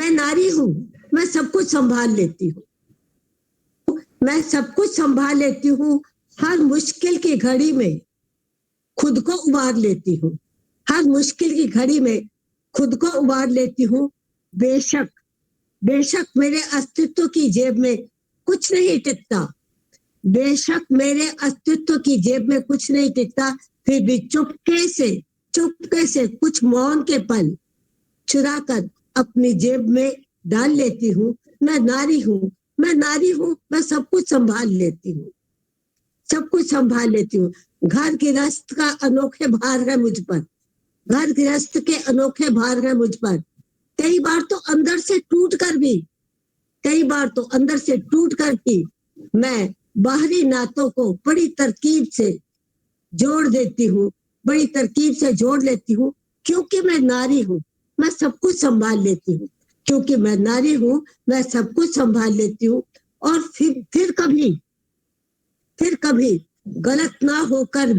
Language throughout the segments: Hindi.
मैं नारी हूँ, मैं सब कुछ संभाल लेती हूँ, मैं सब कुछ संभाल लेती हूँ। हर मुश्किल की घड़ी में खुद को उबार लेती हूँ, हर मुश्किल की घड़ी में खुद को उबार लेती हूँ। बेशक बेशक मेरे अस्तित्व की जेब में कुछ नहीं टिकता, बेशक मेरे अस्तित्व की जेब में कुछ नहीं टिकता, फिर भी चुपके से कुछ मौन के पल चुरा कर अपनी जेब में डाल लेती हूँ। मैं नारी हूँ, मैं नारी हूँ, मैं सब कुछ संभाल लेती हूँ, सब कुछ संभाल लेती हूँ। घर गृहस्थ का अनोखे भार है मुझ पर, घर गृहस्थ के अनोखे भार है मुझ पर। कई बार तो अंदर से टूट कर भी, कई बार तो अंदर से टूट कर भी मैं बाहरी नातों को बड़ी तरकीब से जोड़ देती हूँ, बड़ी तरकीब से जोड़ लेती हूँ। क्योंकि मैं नारी हूँ, मैं सब कुछ संभाल लेती हूँ, क्योंकि मैं नारी हूँ, मैं सब कुछ संभाल लेती हूँ। और फिर कभी गलत ना होकर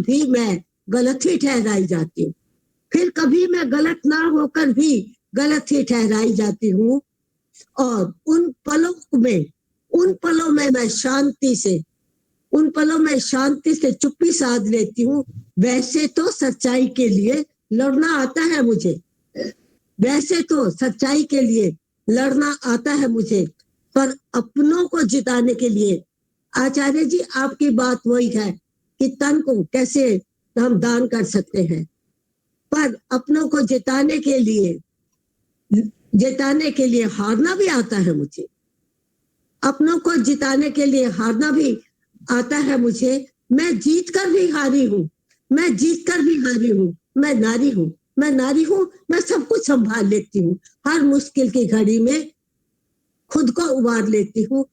भी मैं गलत ही ठहराई जाती हूँ, फिर कभी मैं गलत ना होकर भी गलत ही ठहराई जाती हूँ। और उन पलों में मैं शांति से चुप्पी साध लेती हूँ। वैसे तो सच्चाई के लिए लड़ना आता है मुझे, वैसे तो सच्चाई के लिए लड़ना आता है मुझे, पर अपनों को जिताने के लिए, आचार्य जी आपकी बात वही है कि तन को कैसे हम दान कर सकते हैं, पर अपनों को जिताने के लिए हारना भी आता है मुझे, अपनों को जिताने के लिए हारना भी आता है मुझे। मैं जीत कर भी हारी हूँ, मैं नारी हूँ, मैं सब कुछ संभाल लेती हूँ। हर मुश्किल की घड़ी में खुद को उबार लेती हूँ,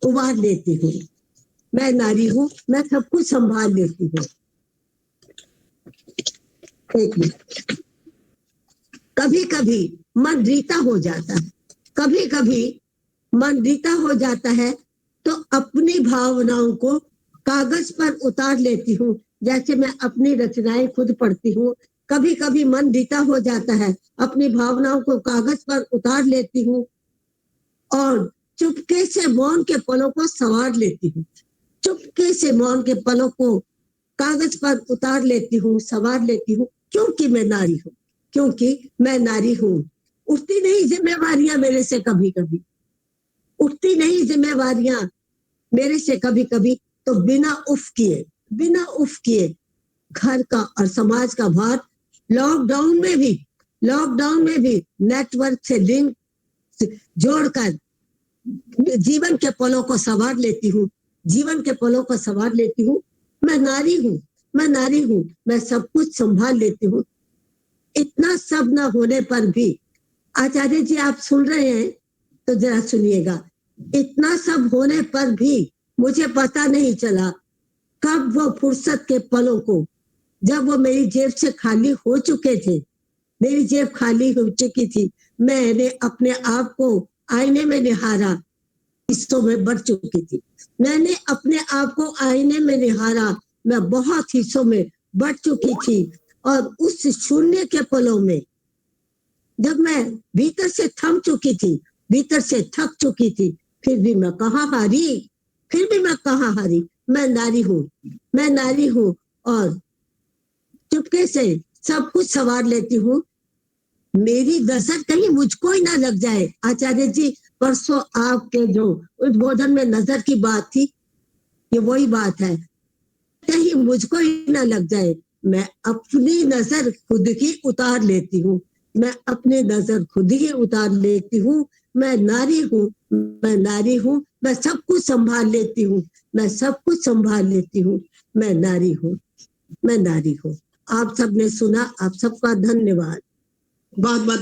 उबार लेती हूँ। मैं नारी हूँ, मैं सब कुछ संभाल लेती हूँ। एक मिनट। कभी कभी मन रीता हो जाता है, तो अपनी भावनाओं को कागज पर उतार लेती हूँ। जैसे मैं अपनी रचनाएं खुद पढ़ती हूँ, कभी कभी मन रीता हो जाता है, अपनी भावनाओं को कागज पर उतार लेती हूँ और चुपके से मौन के पलों को संवार लेती हूँ, चुपके से मौन के पलों को कागज पर उतार लेती हूँ, संवार लेती हूँ। क्योंकि मैं नारी हूँ। उठती नहीं जिम्मेवारियां मेरे से कभी कभी, तो बिना उफ किए घर का और समाज का भार लॉकडाउन में भी नेटवर्क से लिंक जोड़कर जीवन के पलों को संवार लेती हूँ। मैं नारी हूँ, मैं सब कुछ संभाल लेती हूँ। इतना सब न होने पर भी, आचार्य जी आप सुन रहे हैं तो जरा सुनिएगा। इतना सब होने पर भी मुझे पता नहीं चला कब वो फुर्सत के पलों को, जब वो मेरी जेब से खाली हो चुके थे, मेरी जेब खाली हो चुकी थी, मैंने अपने आप को आईने में निहारा, हिस्सों में बढ़ चुकी थी। मैंने अपने आप को आईने में निहारा, मैं बहुत हिस्सों में बढ़ चुकी थी। और उस शून्य के पलों में जब मैं भीतर से थक चुकी थी, फिर भी मैं कहाँ हारी। मैं नारी हूँ और चुपके से सब कुछ संवार लेती हूँ। मेरी नजर कहीं मुझको ही ना लग जाए। आचार्य जी परसों आपके जो उद्बोधन में नजर की बात थी, ये वही बात है, कहीं मुझको ही ना लग जाए। मैं अपनी नजर खुद ही उतार लेती हूँ, मैं नारी हूँ, मैं सब कुछ संभाल लेती हूँ, मैं नारी हूँ। आप सबने सुना, आप सबका धन्यवाद। बहुत बहुत